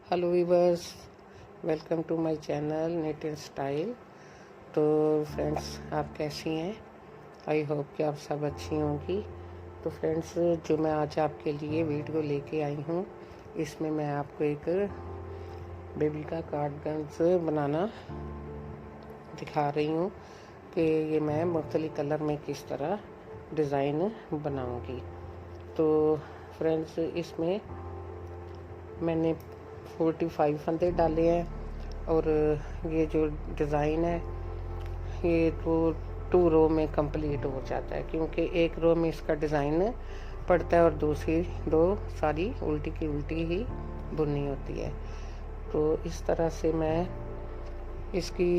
Hello viewers, welcome to my channel neat and style. तो friends, आप कैसी हैं? आई होप कि आप सब अच्छी होंगी। तो फ्रेंड्स, जो मैं आज आपके लिए वीडियो लेके आई हूँ, इसमें मैं आपको एक बेबी का कार्डिगन्स बनाना दिखा रही हूँ कि ये मैं मुख्तलिफ कलर में किस तरह डिज़ाइन बनाऊँगी। तो फ्रेंड्स, इसमें मैंने 45 फंदे डाले हैं और ये जो डिज़ाइन है ये तो 2 रो में कंप्लीट हो जाता है, क्योंकि एक रो में इसका डिज़ाइन पड़ता है और दूसरी रो सारी उल्टी की उल्टी ही बुननी होती है। तो इस तरह से मैं इसकी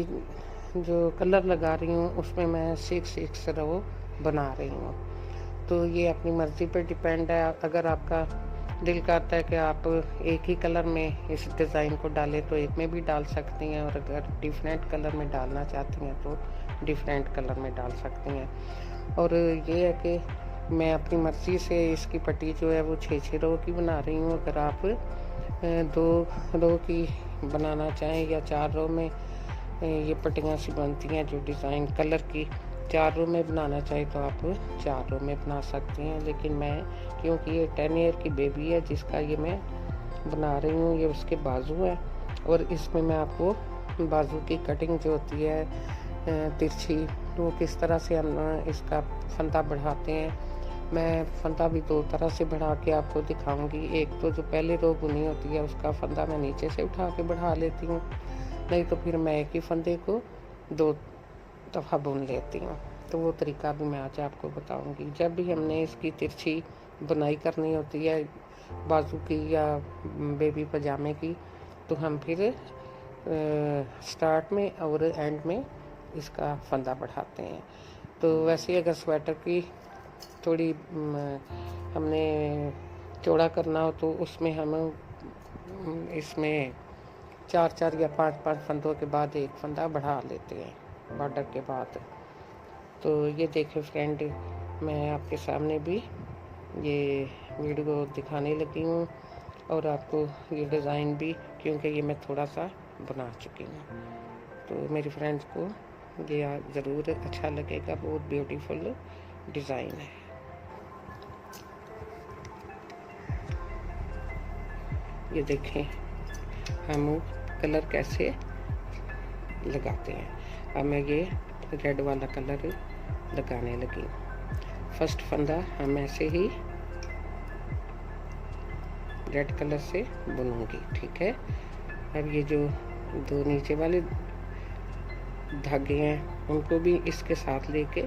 जो कलर लगा रही हूँ उसमें मैं 6 रो बना रही हूँ। तो ये अपनी मर्ज़ी पर डिपेंड है। अगर आपका दिल करता है कि आप एक ही कलर में इस डिज़ाइन को डालें तो एक में भी डाल सकती हैं, और अगर डिफरेंट कलर में डालना चाहती हैं तो डिफरेंट कलर में डाल सकती हैं। और ये है कि मैं अपनी मर्ज़ी से इसकी पट्टी जो है वो 6 रो की बना रही हूँ। अगर आप 2 रो की बनाना चाहें या 4 रो में ये पट्टियाँ सी बनती हैं जो डिज़ाइन कलर की 4 रो में बनाना चाहे तो आप 4 रो में बना सकती हैं। लेकिन मैं, क्योंकि ये 10 ईयर की बेबी है जिसका ये मैं बना रही हूँ, ये उसके बाजू है और इसमें मैं आपको बाजू की कटिंग जो होती है तिरछी, वो किस तरह से हम इसका फंदा बढ़ाते हैं, मैं फंदा भी 2 तरह से बढ़ा के आपको दिखाऊंगी। एक तो जो पहले रो बुनी होती है उसका फंदा मैं नीचे से उठा के बढ़ा लेती हूँ, नहीं तो फिर मैं एक ही फंदे को 2 दफ़ा बुन लेती हूँ। तो वो तरीका भी मैं आज आपको बताऊंगी। जब भी हमने इसकी तिरछी बुनाई करनी होती है बाजू की या बेबी पजामे की, तो हम फिर स्टार्ट में और एंड में इसका फंदा बढ़ाते हैं। तो वैसे अगर स्वेटर की थोड़ी हमने चौड़ा करना हो तो उसमें हम इसमें 4 या 5 फंदों के बाद एक फंदा बढ़ा लेते हैं बॉर्डर के बाद। तो ये देखें फ्रेंड, मैं आपके सामने भी ये वीडियो दिखाने लगी हूँ और आपको ये डिज़ाइन भी, क्योंकि ये मैं थोड़ा सा बना चुकी हूँ, तो मेरी फ्रेंड्स को ये ज़रूर अच्छा लगेगा। बहुत ब्यूटीफुल डिज़ाइन है। ये देखें हम कलर कैसे लगाते हैं। अब मैं ये रेड वाला कलर लगाने लगी। फर्स्ट फंदा हम ऐसे ही रेड कलर से बुनूंगी, ठीक है। अब ये जो 2 नीचे वाले धागे हैं उनको भी इसके साथ लेके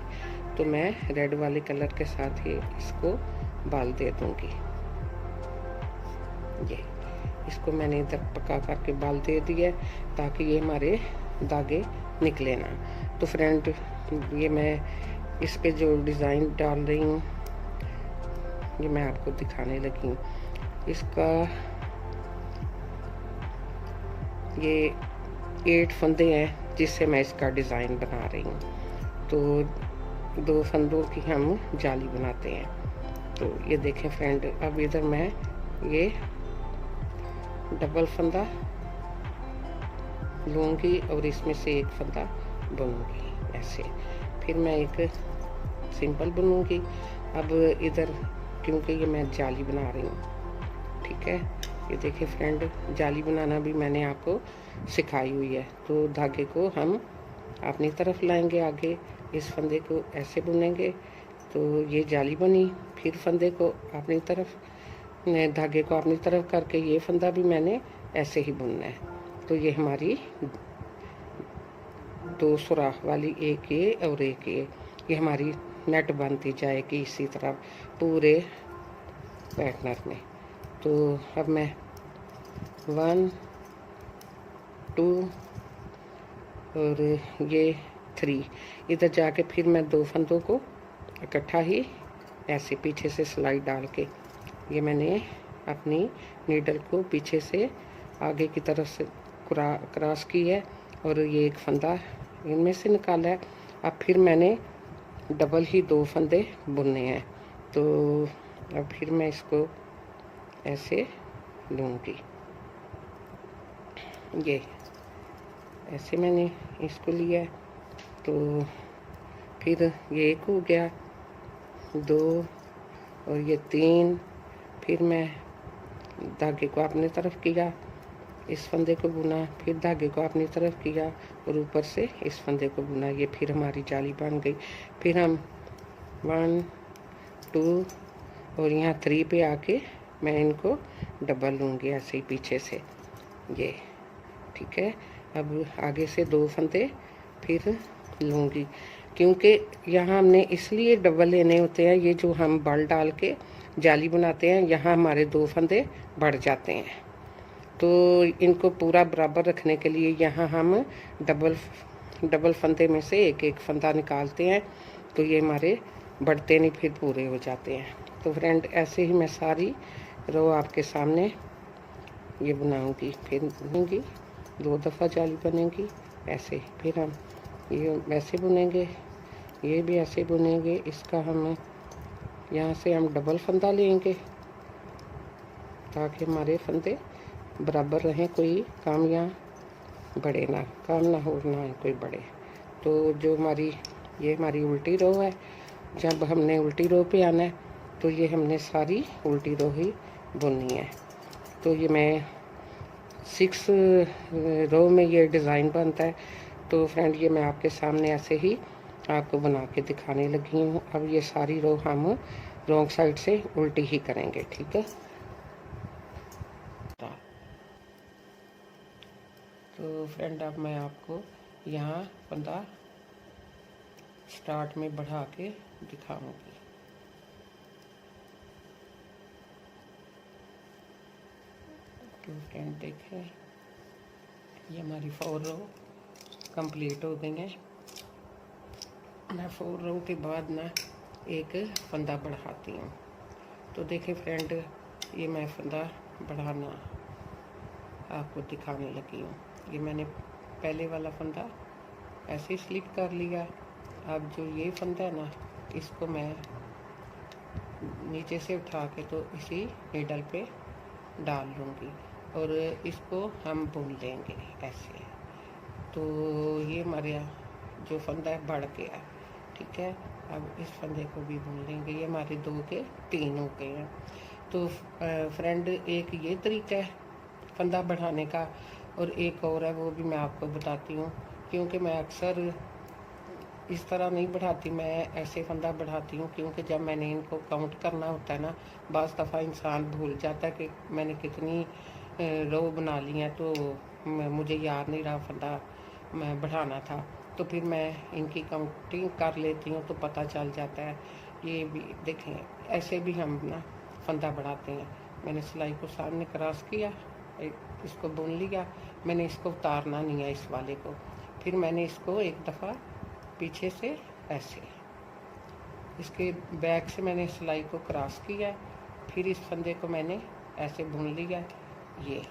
तो मैं रेड वाले कलर के साथ ही इसको बाल दे दूंगी। ये इसको मैंने इधर पका करके बाल दे दिया ताकि ये हमारे धागे निकले ना। तो फ्रेंड, ये मैं इस पे जो डिज़ाइन डाल रही हूँ ये मैं आपको दिखाने लगी हूँ। इसका ये 8 फंदे हैं जिससे मैं इसका डिज़ाइन बना रही हूँ। तो 2 फंदों की हम जाली बनाते हैं। तो ये देखें फ्रेंड, अब इधर मैं ये डबल फंदा लूँगी और इसमें से एक फंदा बुनूँगी ऐसे। फिर मैं एक सिंपल बुनूँगी। अब इधर क्योंकि ये मैं जाली बना रही हूँ, ठीक है। ये देखिए फ्रेंड, जाली बनाना भी मैंने आपको सिखाई हुई है। तो धागे को हम अपनी तरफ लाएंगे, आगे इस फंदे को ऐसे बुनेंगे तो ये जाली बनी। फिर फंदे को अपनी तरफ, धागे को अपनी तरफ करके ये फंदा भी मैंने ऐसे ही बुनना है। तो ये हमारी 2 सुराख वाली एक ये और एक ये हमारी नेट बनती जाएगी इसी तरह पूरे पैटर्न में। तो अब मैं 1 2 और ये 3 इधर जाके फिर मैं 2 फंदों को इकट्ठा ही ऐसे पीछे से सिलाई डाल के, ये मैंने अपनी नीडल को पीछे से आगे की तरफ से क्रॉस की है और ये एक फंदा इनमें से निकाला है। अब फिर मैंने डबल ही 2 फंदे बुनने हैं। तो अब फिर मैं इसको ऐसे लूँगी। ये ऐसे मैंने इसको लिया, तो फिर ये एक हो गया, 2 और ये 3। फिर मैं धागे को अपनी तरफ किया, इस फंदे को बुना, फिर धागे को अपनी तरफ किया और ऊपर से इस फंदे को बुना। ये फिर हमारी जाली बन गई। फिर हम 1 2 और यहाँ 3 पे आके मैं इनको डबल लूँगी ऐसे ही पीछे से, ये ठीक है। अब आगे से 2 फंदे फिर लूँगी, क्योंकि यहाँ हमने इसलिए डबल लेने होते हैं, ये जो हम बल डाल के जाली बनाते हैं यहाँ हमारे 2 फंदे बढ़ जाते हैं, तो इनको पूरा बराबर रखने के लिए यहाँ हम डबल फंदे में से एक एक फंदा निकालते हैं, तो ये हमारे बढ़ते नहीं, फिर पूरे हो जाते हैं। तो फ्रेंड ऐसे ही मैं सारी रो आपके सामने ये बनाऊंगी, फिर बुनूंगी, 2 दफ़ा जाली बनेगी ऐसे। फिर हम ये वैसे बुनेंगे, ये भी ऐसे बुनेंगे। इसका हम यहाँ से हम डबल फंदा लेंगे ताकि हमारे फंदे बराबर रहें, कोई काम यहाँ बढ़े ना, काम ना हो ना कोई बढ़े। तो जो ये हमारी उल्टी रो है, जब हमने उल्टी रो पे आना है तो ये हमने सारी उल्टी रो ही बुननी है। तो ये मैं 6 रो में ये डिज़ाइन बनता है। तो फ्रेंड ये मैं आपके सामने ऐसे ही आपको बना के दिखाने लगी हूँ। अब ये सारी रो हम रॉन्ग साइड से उल्टी ही करेंगे, ठीक है। तो फ्रेंड अब मैं आपको यहाँ फंदा स्टार्ट में बढ़ा के दिखाऊंगी। तो फ्रेंड देखें, ये हमारी 4 रो कंप्लीट हो गई है। मैं 4 रो के बाद ना एक फंदा बढ़ाती हूँ। तो देखें फ्रेंड, ये मैं फंदा बढ़ाना आपको दिखाने लगी हूँ। ये मैंने पहले वाला फंदा ऐसे स्लिप कर लिया। अब जो ये फंदा है ना, इसको मैं नीचे से उठा के तो इसी नीडल पे डाल लूँगी और इसको हम बुन लेंगे ऐसे। तो ये हमारे जो फंदा है बढ़ गया, ठीक है। अब इस फंदे को भी बुन लेंगे। ये हमारे 2 के 3 हो गए हैं। तो फ्रेंड एक ये तरीका है फंदा बढ़ाने का, और एक और है, वो भी मैं आपको बताती हूँ। क्योंकि मैं अक्सर इस तरह नहीं बढ़ाती, मैं ऐसे फंदा बढ़ाती हूँ, क्योंकि जब मैंने इनको काउंट करना होता है ना, बाज़ दफ़ा इंसान भूल जाता है कि मैंने कितनी रो बना ली हैं, तो मुझे याद नहीं रहा फंदा मैं बढ़ाना था। तो फिर मैं इनकी काउंटिंग कर लेती हूँ तो पता चल जाता है। ये भी देखें, ऐसे भी हम ना फंदा बढ़ाते हैं। मैंने सिलाई को सामने क्रॉस किया, इसको बुन लिया। मैंने इसको उतारना नहीं है इस वाले को। फिर मैंने इसको एक दफ़ा पीछे से ऐसे, इसके बैक से मैंने सिलाई को क्रॉस किया, फिर इस फंदे को मैंने ऐसे बुन लिया। ये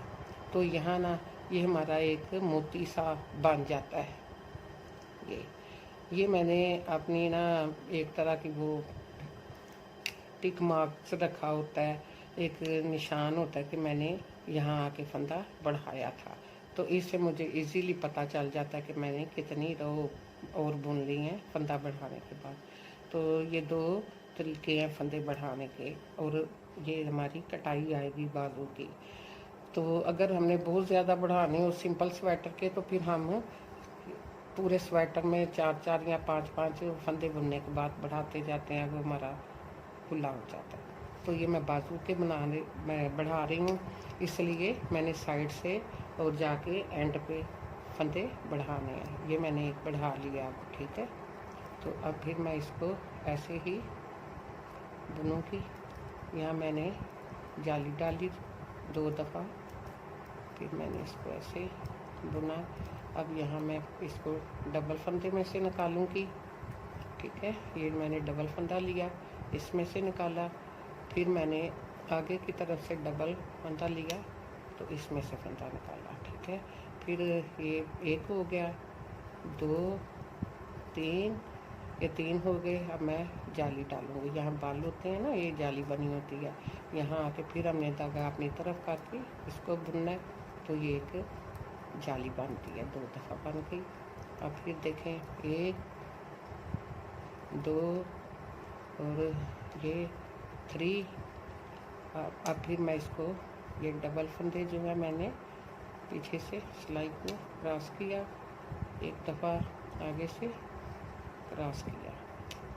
तो यहाँ ना ये हमारा एक मोती सा बन जाता है। ये मैंने अपनी ना एक तरह की वो टिक मार्क्स रखा होता है, एक निशान होता है कि मैंने यहाँ आके फंदा बढ़ाया था। तो इससे मुझे इजीली पता चल जाता है कि मैंने कितनी रो और बुन ली हैं फंदा बढ़ाने के बाद। तो ये 2 तरीके हैं फंदे बढ़ाने के। और ये हमारी कटाई आएगी बाजू की। तो अगर हमने बहुत ज़्यादा बढ़ाने हो सिंपल स्वेटर के, तो फिर हम पूरे स्वेटर में 4-4 या 5-5 फंदे बुनने के बाद बढ़ाते जाते हैं, वो हमारा खुला हो जाता है। तो ये मैं बाजू के मैं बढ़ा रही हूँ, इसलिए मैंने साइड से और जाके एंड पे फंदे बढ़ाने हैं। ये मैंने एक बढ़ा लिया अब, ठीक है। तो अब फिर मैं इसको ऐसे ही बुनूँगी। यहाँ मैंने जाली डाली 2 दफ़ा, फिर मैंने इसको ऐसे बुना। अब यहाँ मैं इसको डबल फंदे में से निकालूंगी, ठीक है। ये मैंने डबल फंदा लिया, इसमें से निकाला, फिर मैंने आगे की तरफ से डबल फंदा लिया तो इसमें से फंदा निकाला, ठीक है। फिर ये 1 हो गया, 2 3, ये 3 हो गए। अब मैं जाली डालूंगी। यहाँ बाल होते हैं ना, ये जाली बनी होती है। यहाँ आके फिर हमने धागा अपनी तरफ करके इसको बुनना है। तो ये एक जाली बनती है, 2 दफ़ा बन गई। अब फिर देखें 1 2 और ये 3। अब फिर मैं इसको ये डबल फंदे जो है मैंने पीछे से सिलाई को क्रॉस किया, 1 दफ़ा आगे से क्रॉस किया,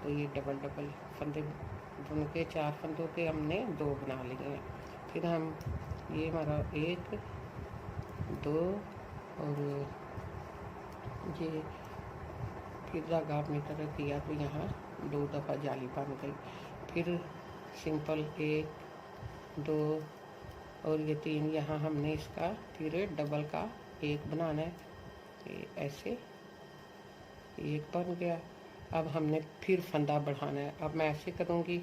तो ये डबल डबल फंदे बुन के 4 फंदों के हमने 2 बना लिए हैं। फिर हम ये हमारा 1 2 और ये फिर धागा अपनी तरह किया तो यहाँ 2 दफ़ा जाली बन गई। फिर सिंपल 1 2 और ये 3, यहाँ हमने इसका फिर डबल का 1 बनाना है, ये ऐसे 1 बन गया। अब हमने फिर फंदा बढ़ाना है। अब मैं ऐसे करूँगी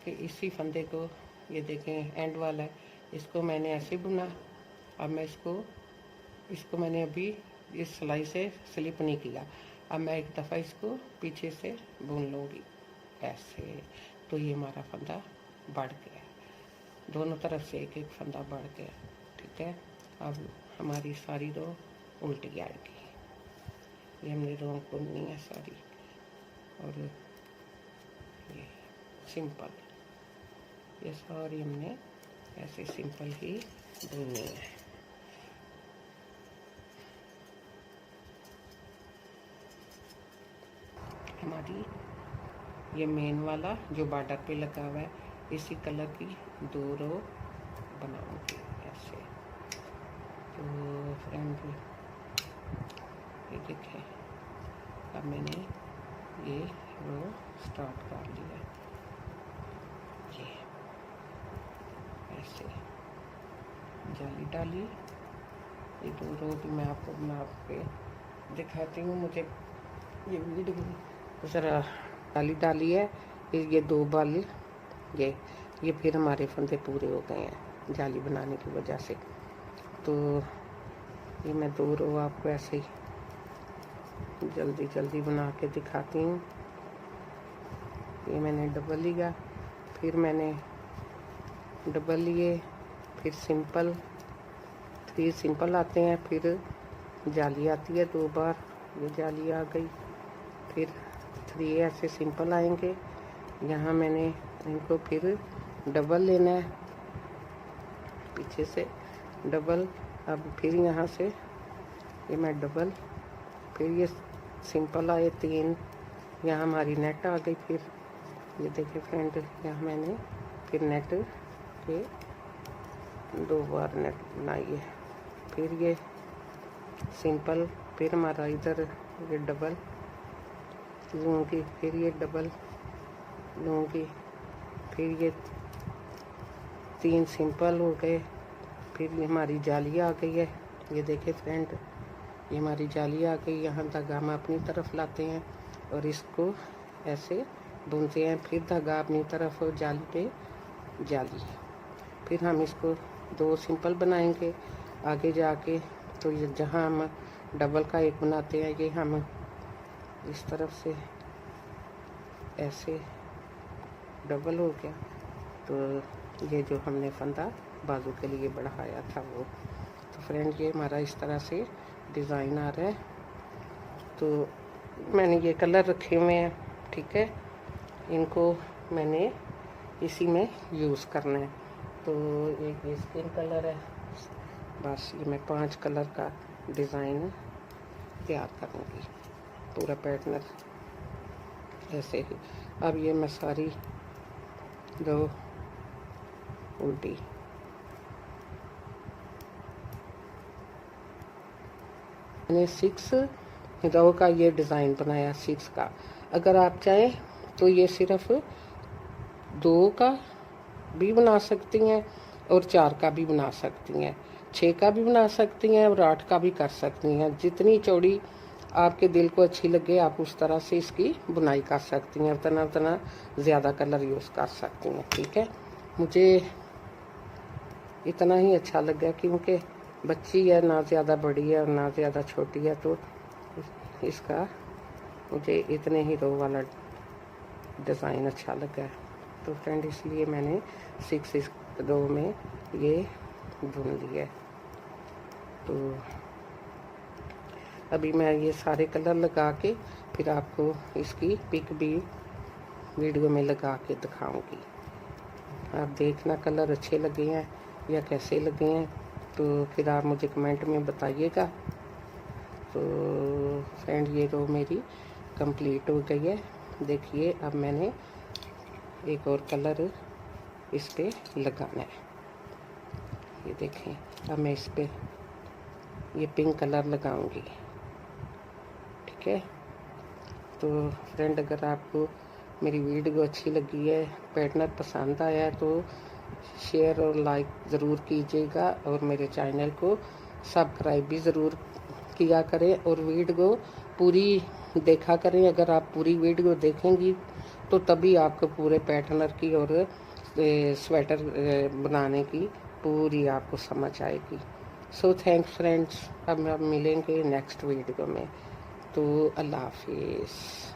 कि इसी फंदे को, ये देखें एंड वाला है, इसको मैंने ऐसे बुना। अब मैं इसको मैंने अभी इस सिलाई से स्लिप नहीं किया। अब मैं 1 दफ़ा इसको पीछे से बुन लूँगी ऐसे, तो ये हमारा फंदा बढ़ गया, दोनों तरफ से 1-1 फंदा बढ़ गया। ठीक है, अब हमारी सारी रो उल्टी आएगी। ये हमने रो बुननी है सारी, और ये सिंपल, ये सारी हमने ऐसे सिंपल ही बुननी है। हमारी ये मेन वाला जो बॉर्डर पे लगा हुआ है, इसी कलर की 2 रो बनाऊंगी ऐसे। तो फ्रेंड ये देखें, अब मैंने ये रो स्टार्ट कर लिया, ये ऐसे जाली डाली। ये 2 रो भी मैं आपको बना के दिखाती हूँ। मुझे ये वीडियो ज़रा जाली डाली है, ये 2 बाल, ये फिर हमारे फंदे पूरे हो गए हैं जाली बनाने की वजह से। तो ये मैं 2 रो आपको ऐसे ही जल्दी जल्दी बना के दिखाती हूँ। ये मैंने डबल लिया, फिर मैंने डबल लिए, फिर सिंपल, 3 सिंपल आते हैं, फिर जाली आती है 2 बार, ये जाली आ गई, फिर 3 ऐसे सिंपल आएंगे। यहाँ मैंने इनको फिर डबल लेना है, पीछे से डबल। अब फिर यहाँ से ये मैं डबल, फिर ये सिंपल आए 3, यहाँ हमारी नेट आ गई। फिर ये देखिए फ्रेंड, यहाँ मैंने फिर नेट के 2 बार नेट बनाई है, फिर ये सिंपल, फिर हमारा इधर ये डबल लूँगी, फिर ये डबल लूँगी, फिर ये 3 सिंपल हो गए, फिर ये हमारी जाली आ गई है। ये देखे फ्रेंड, ये हमारी जाली आ गई। यहाँ धागा हम अपनी तरफ लाते हैं और इसको ऐसे बुनते हैं, फिर धागा अपनी तरफ और जाली पे जाली, फिर हम इसको 2 सिंपल बनाएंगे आगे जाके। तो ये जहाँ हम डबल का 1 बनाते हैं, ये हम इस तरफ से ऐसे डबल हो गया। तो ये जो हमने फंदा बाजू के लिए बढ़ाया था वो, तो फ्रेंड ये हमारा इस तरह से डिज़ाइन आ रहा है। तो मैंने ये कलर रखे हुए हैं, ठीक है, इनको मैंने इसी में यूज़ करना है। तो एक ये स्किन कलर है, बस ये मैं 5 कलर का डिज़ाइन तैयार करूँगी, पूरा पैटर्न ऐसे ही। अब ये मैं सारी रो उल्टी मैंने 6 रो का ये डिज़ाइन बनाया 6 का। अगर आप चाहें तो ये सिर्फ 2 का भी बना सकती हैं और 4 का भी बना सकती हैं, 6 का भी बना सकती हैं और 8 का भी कर सकती हैं। जितनी चौड़ी आपके दिल को अच्छी लगे आप उस तरह से इसकी बुनाई कर सकती हैं, उतना ज़्यादा कलर यूज़ कर सकती हैं। ठीक है, मुझे इतना ही अच्छा लगा क्योंकि बच्ची है, ना ज़्यादा बड़ी है और ना ज़्यादा छोटी है, तो इसका मुझे इतने ही रो वाला डिज़ाइन अच्छा लगा। तो फ्रेंड इसलिए मैंने 6 रो में ये बुन लिया। तो अभी मैं ये सारे कलर लगा के फिर आपको इसकी पिक भी वीडियो में लगा के दिखाऊंगी। आप देखना कलर अच्छे लगे हैं या कैसे लगे हैं, तो फिर आप मुझे कमेंट में बताइएगा। तो फ्रेंड ये रो मेरी कंप्लीट हो गई है। देखिए अब मैंने एक और कलर इस पे लगाना है। ये देखें, अब मैं इस पे ये पिंक कलर लगाऊंगी। ठीक है, तो फ्रेंड अगर आपको मेरी वीडियो अच्छी लगी है, पैटर्न पसंद आया है, तो शेयर और लाइक ज़रूर कीजिएगा और मेरे चैनल को सब्सक्राइब भी ज़रूर किया करें और वीडियो पूरी देखा करें। अगर आप पूरी वीडियो देखेंगी तो तभी आपको पूरे पैटर्न की और स्वेटर बनाने की पूरी आपको समझ आएगी। सो थैंक्स फ्रेंड्स, अब मिलेंगे नेक्स्ट वीडियो में। तो अल्लाह हाफिज़।